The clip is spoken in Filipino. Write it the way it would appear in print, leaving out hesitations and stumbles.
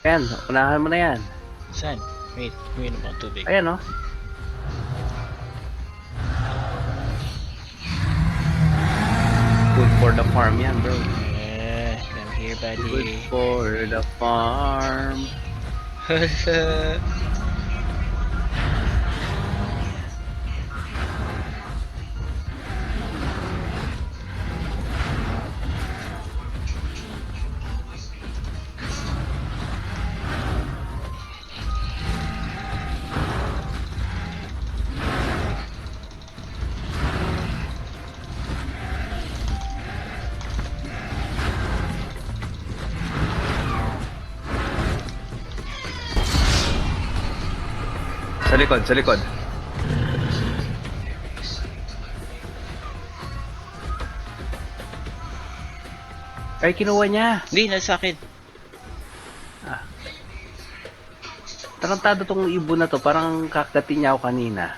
Yan, unahan mo na yan. Saan? Wait, uminom ako tubig. Ayan oh. Good for the farm yan, bro. I'm here, Good buddy. for the farm. Sa likod, sa likod. Ay, kinuha niya. Hindi, nasa akin. Tarantado tong ibon na to. Parang kakatin niya ako kanina.